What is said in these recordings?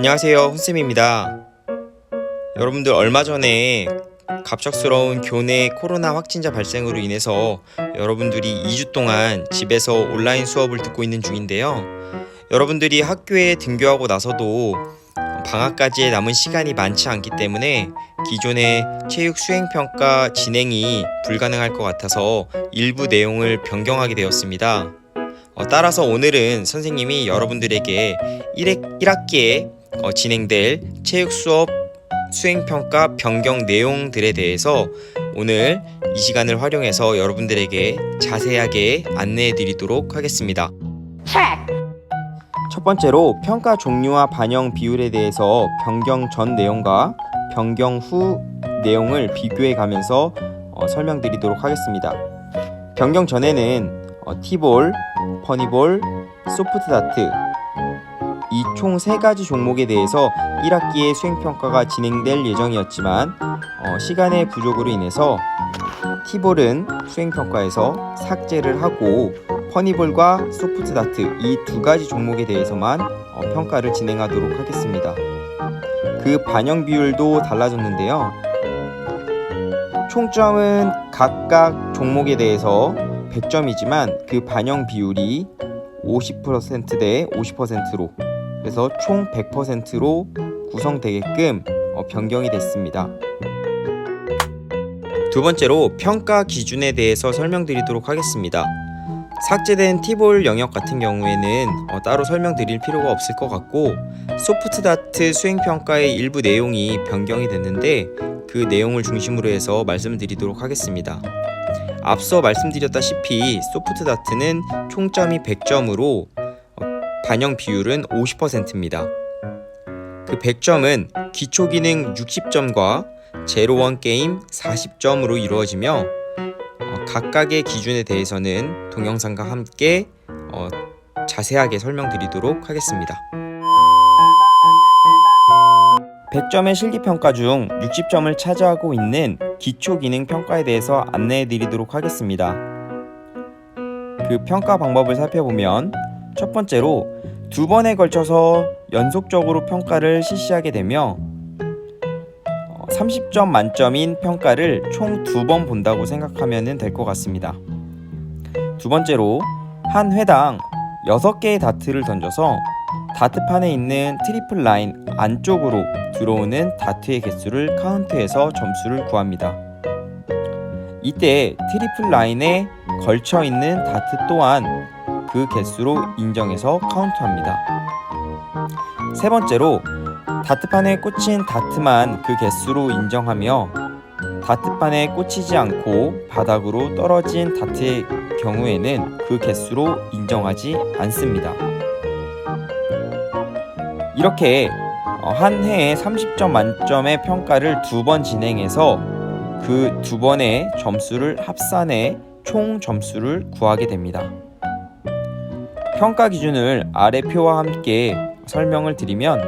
안녕하세요, 훈쌤입니다. 여러분들 얼마 전에 갑작스러운 교내 코로나 확진자 발생으로 인해서 여러분들이 2주 동안 집에서 온라인 수업을 듣고 있는 중인데요. 여러분들이 학교에 등교하고 나서도 방학까지의 남은 시간이 많지 않기 때문에 기존의 체육 수행평가 진행이 불가능할 것 같아서 일부 내용을 변경하게 되었습니다. 따라서 오늘은 선생님이 여러분들에게 1학기에 진행될 체육 수업 수행평가 변경 내용들에 대해서 오늘 이 시간을 활용해서 여러분들에게 자세하게 안내해 드리도록 하겠습니다. 첫 번째로 평가 종류와 반영 비율에 대해서 변경 전 내용과 변경 후 내용을 비교해 가면서 설명드리도록 하겠습니다. 변경 전에는 티볼, 퍼니볼, 소프트다트 이 총 3가지 종목에 대해서 1학기에 수행평가가 진행될 예정이었지만 시간의 부족으로 인해서 티볼은 수행평가에서 삭제를 하고 퍼니볼과 소프트다트 이 2가지 종목에 대해서만 평가를 진행하도록 하겠습니다. 그 반영 비율도 달라졌는데요. 총점은 각각 종목에 대해서 100점이지만 그 반영 비율이 50% 대 50%로 그래서 총 100%로 구성되게끔 변경이 됐습니다. 두 번째로 평가 기준에 대해서 설명드리도록 하겠습니다. 삭제된 티볼 영역 같은 경우에는 따로 설명드릴 필요가 없을 것 같고 소프트다트 수행평가의 일부 내용이 변경이 됐는데 그 내용을 중심으로 해서 말씀드리도록 하겠습니다. 앞서 말씀드렸다시피 소프트다트는 총점이 100점으로 반영 비율은 50%입니다. 그 100점은 기초기능 60점과 제로원 게임 40점으로 이루어지며 각각의 기준에 대해서는 동영상과 함께 자세하게 설명드리도록 하겠습니다. 100점의 실기평가 중 60점을 차지하고 있는 기초기능평가에 대해서 안내해드리도록 하겠습니다. 그 평가 방법을 살펴보면 첫 번째로 2번에 걸쳐서 연속적으로 평가를 실시하게 되며 30점 만점인 평가를 총 2번 본다고 생각하면 될 것 같습니다. 두 번째로 한 회당 6개의 다트를 던져서 다트판에 있는 트리플 라인 안쪽으로 들어오는 다트의 개수를 카운트해서 점수를 구합니다. 이때 트리플 라인에 걸쳐 있는 다트 또한 그 개수로 인정해서 카운트합니다. 세 번째로 다트판에 꽂힌 다트만 그 개수로 인정하며 다트판에 꽂히지 않고 바닥으로 떨어진 다트의 경우에는 그 개수로 인정하지 않습니다. 이렇게 한 해에 30점 만점의 평가를 2번 진행해서 그 2번의 점수를 합산해 총 점수를 구하게 됩니다. 평가 기준을 아래 표와 함께 설명을 드리면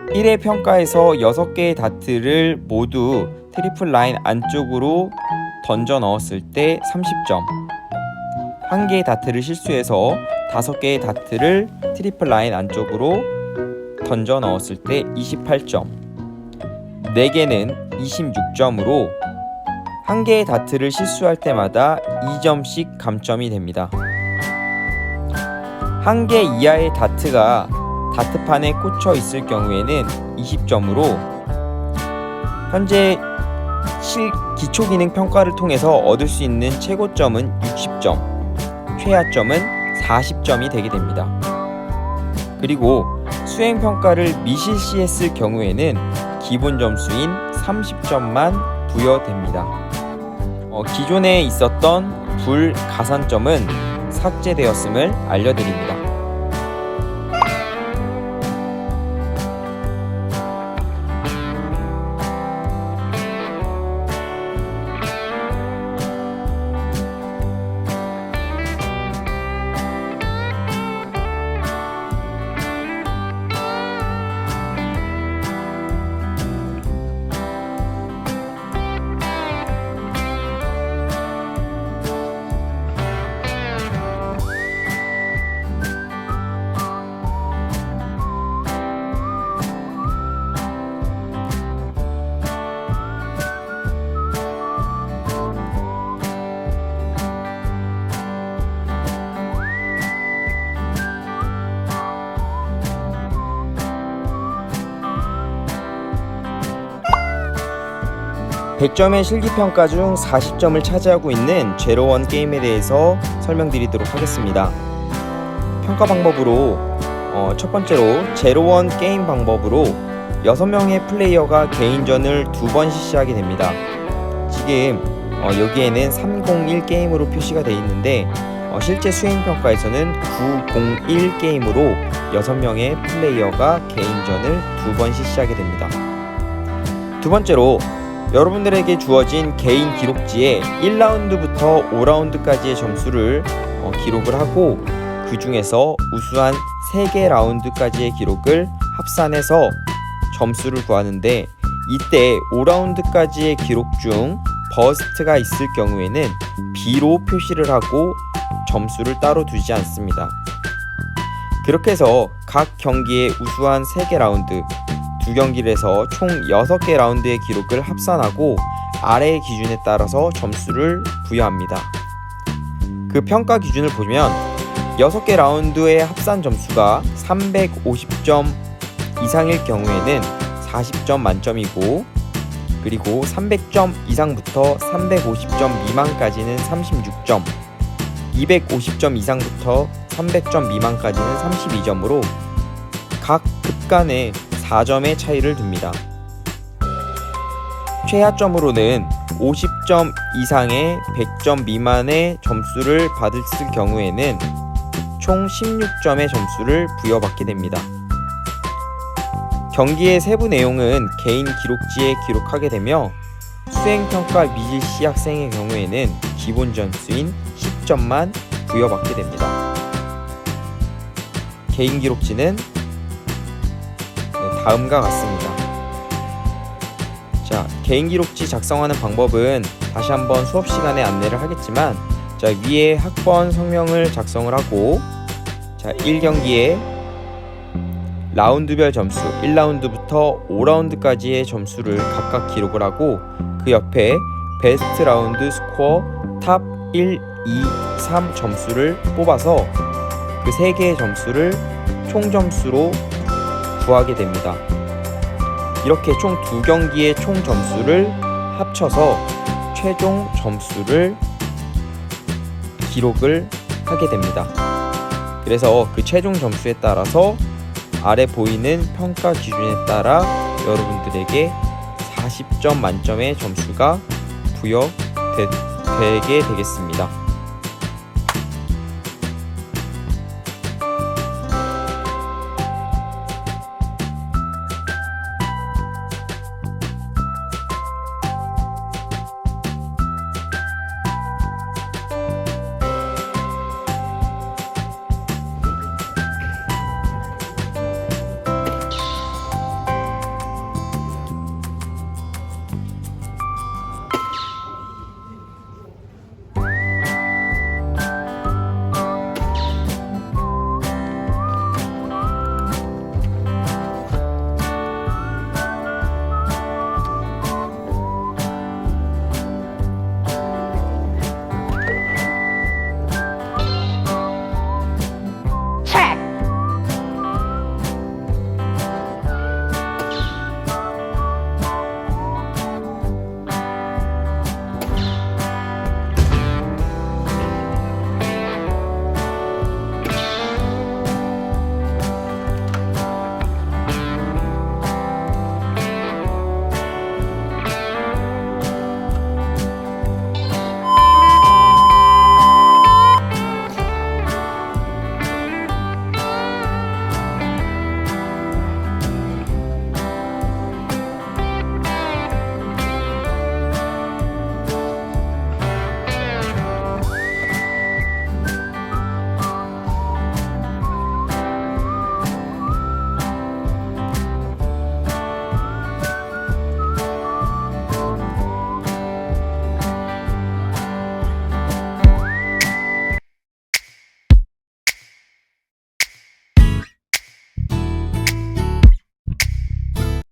1회 평가에서 6개의 다트를 모두 트리플 라인 안쪽으로 던져 넣었을 때 30점, 1개의 다트를 실수해서 5개의 다트를 트리플 라인 안쪽으로 던져 넣었을 때 28점, 4개는 26점으로 1개의 다트를 실수할 때마다 2점씩 감점이 됩니다. 1개 이하의 다트가 다트판에 꽂혀 있을 경우에는 20점으로 현재 기초기능 평가를 통해서 얻을 수 있는 최고점은 60점, 최하점은 40점이 되게 됩니다. 그리고 수행평가를 미실시했을 경우에는 기본 점수인 30점만 부여됩니다. 기존에 있었던 불가산점은 삭제되었음을 알려드립니다. 100점의 실기평가 중 40점을 차지하고 있는 제로원 게임에 대해서 설명드리도록 하겠습니다. 평가 방법으로 첫 번째로 제로원 게임 방법으로 6명의 플레이어가 개인전을 2번 실시하게 됩니다. 지금 여기에는 301 게임으로 표시가 되어 있는데 실제 수행평가에서는 901 게임으로 6명의 플레이어가 개인전을 2번 실시하게 됩니다. 두 번째로 여러분들에게 주어진 개인 기록지에 1라운드부터 5라운드까지의 점수를 기록을 하고 그 중에서 우수한 3개 라운드까지의 기록을 합산해서 점수를 구하는데, 이때 5라운드까지의 기록 중 버스트가 있을 경우에는 B로 표시를 하고 점수를 따로 두지 않습니다. 그렇게 해서 각 경기의 우수한 3개 라운드, 2경기를 해서 총 6개 라운드의 기록을 합산하고 아래의 기준에 따라서 점수를 부여합니다. 그 평가 기준을 보면 6개 라운드의 합산 점수가 350점 이상일 경우에는 40점 만점이고, 그리고 300점 이상부터 350점 미만까지는 36점, 250점 이상부터 300점 미만까지는 32점으로 각 급 간에 4점의 차이를 둡니다. 최하점으로는 50점 이상의 100점 미만의 점수를 받을 경우에는 총 16점의 점수를 부여받게 됩니다. 경기의 세부 내용은 개인 기록지에 기록하게 되며 수행평가 미지시 학생의 경우에는 기본 점수인 10점만 부여받게 됩니다. 개인 기록지는 다음과 같습니다. 자, 개인 기록지 작성하는 방법은 다시 한번 수업 시간에 안내를 하겠지만, 자, 위에 학번 성명을 작성을 하고, 자, 1경기에 라운드별 점수 1라운드부터 5라운드까지의 점수를 각각 기록을 하고, 그 옆에 베스트 라운드 스코어 탑 1, 2, 3 점수를 뽑아서 그 3개의 점수를 총 점수로 구하게 됩니다. 이렇게 총 2경기의 총 점수를 합쳐서 최종 점수를 기록을 하게 됩니다. 그래서 그 최종 점수에 따라서 아래 보이는 평가 기준에 따라 여러분들에게 40점 만점의 점수가 부여되게 되겠습니다.